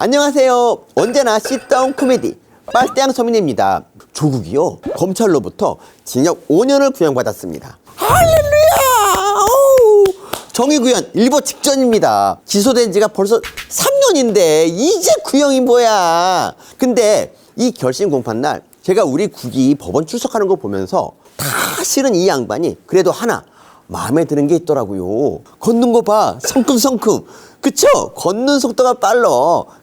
안녕하세요. 언제나 시다운 코미디 빨대양 서민입니다. 조국이요, 검찰로부터 징역 5년을 구형받았습니다. 할렐루야! 정의구현 일보 직전입니다. 기소된 지가 벌써 3년인데 이제 구형이 뭐야. 근데 이 결심 공판 날 제가 우리 국이 법원 출석하는 거 보면서 다 싫은 이 양반이 그래도 하나 마음에 드는 게 있더라고요. 걷는 거 봐, 성큼성큼. 그쵸? 걷는 속도가 빨라.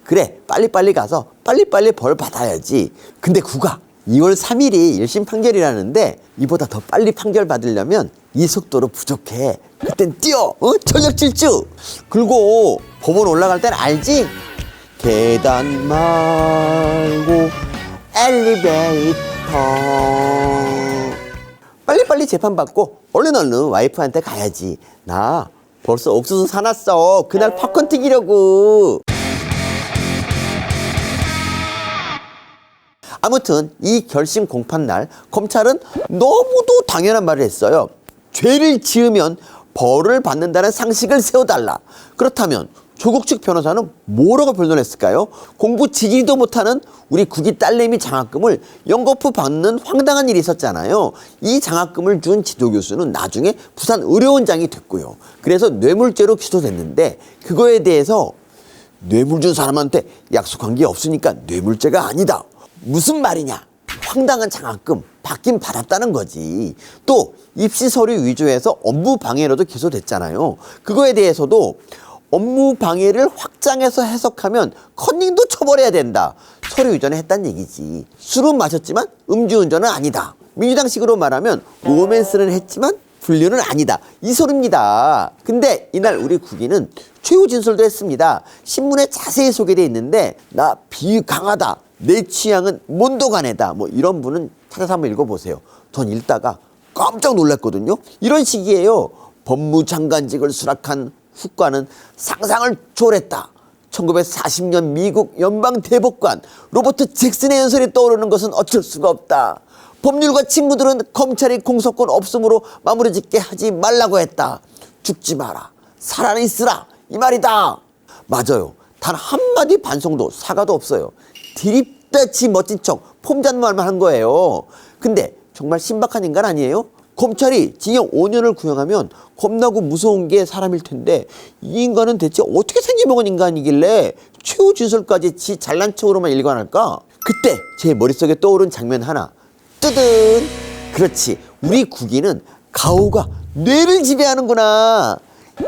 그래, 빨리빨리 가서 빨리빨리 벌 받아야지. 근데 구가 2월 3일이 1심 판결이라는데 이보다 더 빨리 판결 받으려면 이 속도로 부족해. 그땐 뛰어! 전력 질주! 그리고 법원 올라갈 땐 알지? 계단 말고 엘리베이터. 빨리빨리 재판받고 얼른 와이프한테 가야지. 나 벌써 옥수수 사놨어. 그날 팝콘 튀기려고. 아무튼 이 결심 공판 날 검찰은 너무도 당연한 말을 했어요. 죄를 지으면 벌을 받는다는 상식을 세워달라. 그렇다면 조국 측 변호사는 뭐라고 변론했을까요? 공부 지기도 못하는 우리 국이 딸내미 장학금을 연거푸 받는 황당한 일이 있었잖아요. 이 장학금을 준 지도 교수는 나중에 부산 의료원장이 됐고요. 그래서 뇌물죄로 기소됐는데 그거에 대해서 뇌물 준 사람한테 약속한 게 없으니까 뇌물죄가 아니다. 무슨 말이냐? 황당한 장학금 받긴 받았다는 거지. 또 입시 서류 위조해서 업무 방해로도 기소됐잖아요. 그거에 대해서도 업무 방해를 확장해서 해석하면 컨닝도 처벌해야 된다. 서류 위조는 했단 얘기지. 술은 마셨지만 음주운전은 아니다. 민주당식으로 말하면 로맨스는 했지만 불륜은 아니다. 이 소리입니다. 근데 이날 우리 국민은 최후 진술도 했습니다. 신문에 자세히 소개되어 있는데 나 비위 강하다. 내 취향은 몬도가네다. 뭐 이런 분은 찾아서 한번 읽어보세요. 전 읽다가 깜짝 놀랐거든요. 이런 식이에요. 법무장관직을 수락한 후과는 상상을 초월했다. 1940년 미국 연방대법관 로버트 잭슨의 연설이 떠오르는 것은 어쩔 수가 없다. 법률가 친구들은 검찰이 공소권 없음으로 마무리 짓게 하지 말라고 했다. 죽지 마라. 살아있으라. 이 말이다. 맞아요. 단 한마디 반성도 사과도 없어요. 디립다치 멋진 척 폼잡는 한 거예요. 근데 정말 신박한 인간 아니에요? 검찰이 징역 5년을 구형하면 겁나고 무서운 게 사람일 텐데 이 인간은 대체 어떻게 생겨먹은 인간이길래 최후 진술까지 지 잘난 척으로만 일관할까? 그때 제 머릿속에 떠오른 장면 하나. 뜨든! 그렇지, 우리 국인은 가오가 뇌를 지배하는구나.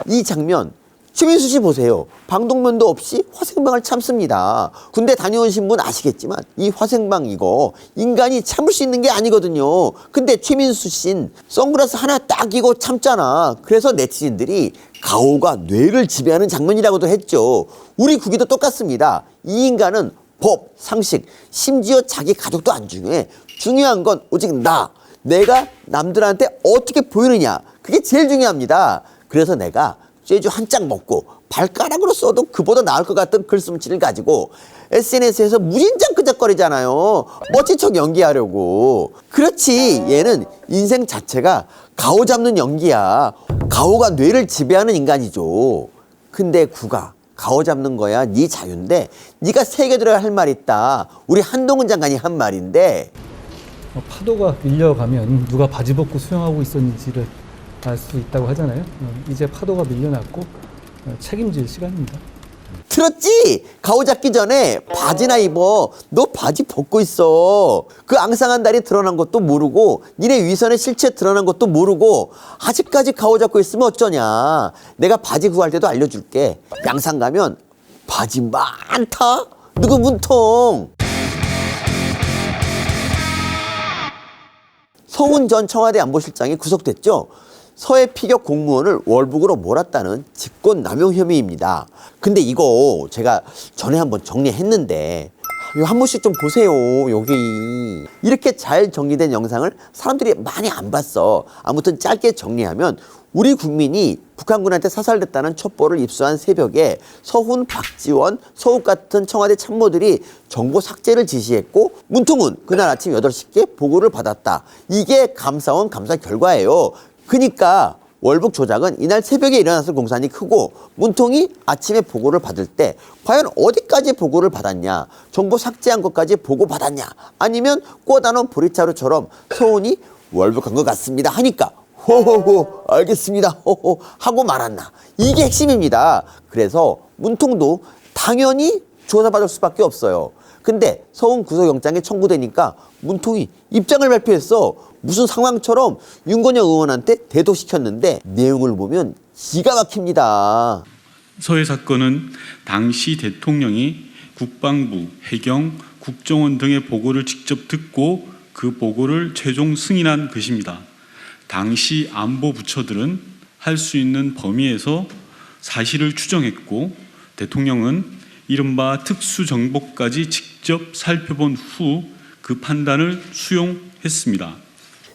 이 장면 최민수 씨 보세요. 방독면도 없이 화생방을 참습니다. 군대 다녀오신 분 아시겠지만 이 화생방 이거 인간이 참을 수 있는 게 아니거든요. 근데 최민수 씨는 선글라스 하나 딱 끼고 참잖아. 그래서 네티즌들이 가오가 뇌를 지배하는 장면이라고도 했죠. 우리 국기도 똑같습니다. 이 인간은 법, 상식, 심지어 자기 가족도 안 중요해. 중요한 건 오직 내가 남들한테 어떻게 보이느냐. 그게 제일 중요합니다. 그래서 내가 쇠주 한 짝 먹고 발가락으로 써도 그보다 나을 것 같은 글솜씨를 가지고 SNS에서 무진장 끄적거리잖아요. 멋진 척 연기하려고. 그렇지, 얘는 인생 자체가 가오 잡는 연기야. 가오가 뇌를 지배하는 인간이죠. 근데 구가 가오 잡는 거야 네 자유인데 네가 새겨들어야 할 말 있다. 우리 한동훈 장관이 한 말인데, 파도가 밀려가면 누가 바지 벗고 수영하고 있었는지를 알 수 있다고 하잖아요. 이제 파도가 밀려났고 책임질 시간입니다. 들었지? 가오 잡기 전에 바지나 입어. 너 바지 벗고 있어. 그 앙상한 다리 드러난 것도 모르고 니네 위선의 실체 드러난 것도 모르고 아직까지 가오 잡고 있으면 어쩌냐. 내가 바지 구할 때도 알려줄게. 양산 가면 바지 많다. 누구 문통. 서훈 전 청와대 안보실장이 구속됐죠. 서해 피격 공무원을 월북으로 몰았다는 직권남용 혐의입니다. 근데 이거 제가 전에 한번 정리했는데 이거 한 번씩 좀 보세요. 여기 이렇게 잘 정리된 영상을 사람들이 많이 안 봤어. 아무튼 짧게 정리하면 우리 국민이 북한군한테 사살됐다는 첩보를 입수한 새벽에 서훈, 박지원, 서욱 같은 청와대 참모들이 정보 삭제를 지시했고 문통은 그날 아침 8시께 보고를 받았다. 이게 감사원 감사 결과예요. 그러니까 월북 조작은 이날 새벽에 일어났을 공산이 크고 문통이 아침에 보고를 받을 때 과연 어디까지 보고를 받았냐, 정보 삭제한 것까지 보고받았냐, 아니면 꼬다놓은 보리자루처럼 서훈이 월북한 것 같습니다 하니까 호호호 알겠습니다 호호 하고 말았나, 이게 핵심입니다. 그래서 문통도 당연히 조사받을 수밖에 없어요. 근데 서훈 구속영장이 청구되니까 문통이 입장을 발표했어. 무슨 상황처럼 윤건영 의원한테 대도시켰는데 내용을 보면 기가 막힙니다. 서해 사건은 당시 대통령이 국방부, 해경, 국정원 등의 보고를 직접 듣고 그 보고를 최종 승인한 것입니다. 당시 안보 부처들은 할 수 있는 범위에서 사실을 추정했고 대통령은 이른바 특수정보까지 직접 살펴본 후 그 판단을 수용했습니다.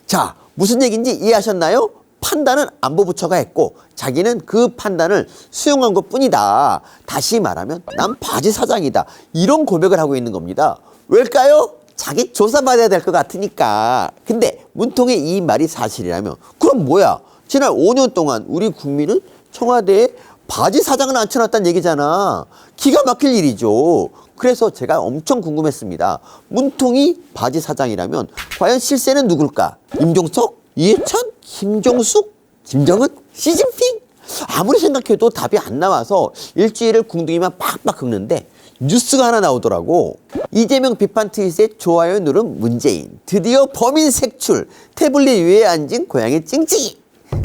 자, 무슨 얘기인지 이해하셨나요? 판단은 안보부처가 했고 자기는 그 판단을 수용한 것뿐이다. 다시 말하면 난 바지 사장이다. 이런 고백을 하고 있는 겁니다. 왜일까요? 자기 조사받아야 될 것 같으니까. 근데 문통의 이 말이 사실이라면 그럼 뭐야? 지난 5년 동안 우리 국민은 청와대에 바지 사장을 앉혀놨다는 얘기잖아. 기가 막힐 일이죠. 그래서 제가 엄청 궁금했습니다. 문통이 바지 사장이라면 과연 실세는 누굴까? 임종석? 이해찬? 김종숙? 김정은? 시진핑? 아무리 생각해도 답이 안 나와서 일주일을 궁둥이만 팍팍 긁는데 뉴스가 하나 나오더라고. 이재명 비판 트윗에 좋아요 누른 문재인. 드디어 범인 색출. 태블릿 위에 앉은 고양이 찡찡이.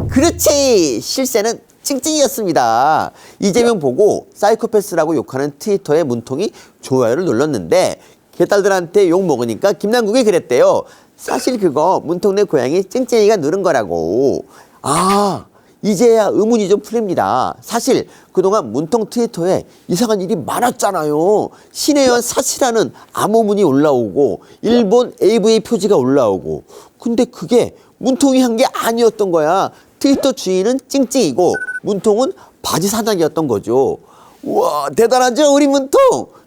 그렇지. 실세는 찡찡이었습니다. 이재명 보고 사이코패스라고 욕하는 트위터에 문통이 좋아요를 눌렀는데 개딸들한테 욕 먹으니까 김남국이 그랬대요. 사실 그거 문통네 고양이 찡찡이가 누른 거라고. 아, 이제야 의문이 좀 풀립니다. 사실 그동안 문통 트위터에 이상한 일이 많았잖아요. 신혜연 사시라는 암호문이 올라오고 일본 AV 표지가 올라오고. 근데 그게 문통이 한 게 아니었던 거야. 트위터 주인은 찡찡이고 문통은 바지 사장이었던 거죠. 우와, 대단하죠 우리 문통.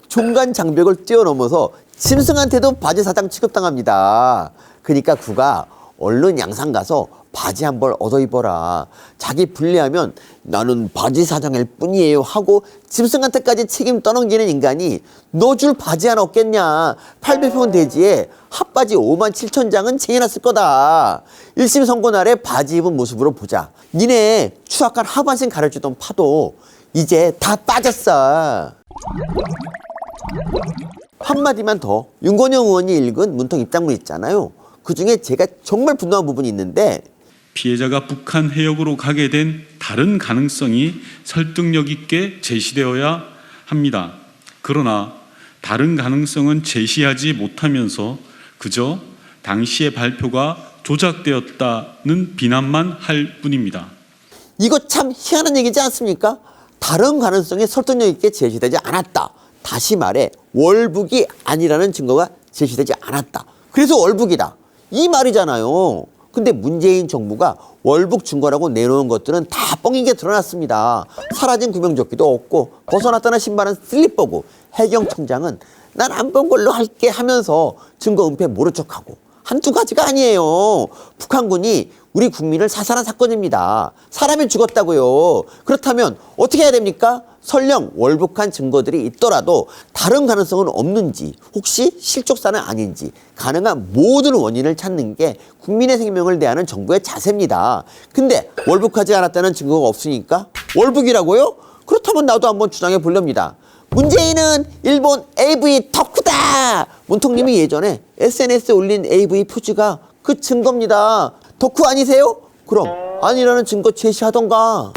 종간 장벽을 뛰어넘어서 짐승한테도 바지 사장 취급당합니다. 그러니까 구가 얼른 양산 가서 바지 한 벌 얻어 입어라. 자기 불리하면 나는 바지 사장일 뿐이에요 하고 짐승한테까지 책임 떠넘기는 인간이 너 줄 바지 하나 없겠냐. 800평 대지에 핫바지 57,000장은 쟁여놨을 거다. 1심 선고 날에 바지 입은 모습으로 보자. 니네 추악한 하반신 가려주던 파도 이제 다 빠졌어. 한마디만 더. 윤건영 의원이 읽은 문통 입장문 있잖아요. 그중에 제가 정말 분노한 부분이 있는데 피해자가 북한 해역으로 가게 된 다른 가능성이 설득력 있게 제시되어야 합니다. 그러나 다른 가능성은 제시하지 못하면서 그저 당시의 발표가 조작되었다는 비난만 할 뿐입니다. 이거 참 희한한 얘기지 않습니까? 다른 가능성이 설득력 있게 제시되지 않았다. 다시 말해 월북이 아니라는 증거가 제시되지 않았다. 그래서 월북이다. 이 말이잖아요. 근데 문재인 정부가 월북 증거라고 내놓은 것들은 다 뻥인 게 드러났습니다. 사라진 구명조끼도 없고 벗어났다는 신발은 슬리퍼고 해경청장은 난 안 본 걸로 할게 하면서 증거 은폐 모른 척하고 한두 가지가 아니에요. 북한군이 우리 국민을 사살한 사건입니다. 사람이 죽었다고요. 그렇다면 어떻게 해야 됩니까? 설령 월북한 증거들이 있더라도 다른 가능성은 없는지, 혹시 실족사는 아닌지 가능한 모든 원인을 찾는 게 국민의 생명을 대하는 정부의 자세입니다. 근데 월북하지 않았다는 증거가 없으니까 월북이라고요? 그렇다면 나도 한번 주장해 보렵니다. 문재인은 일본 AV 덕후다! 문통님이 예전에 SNS에 올린 AV 표지가 그 증거입니다. 덕후 아니세요? 그럼 아니라는 증거 제시하던가.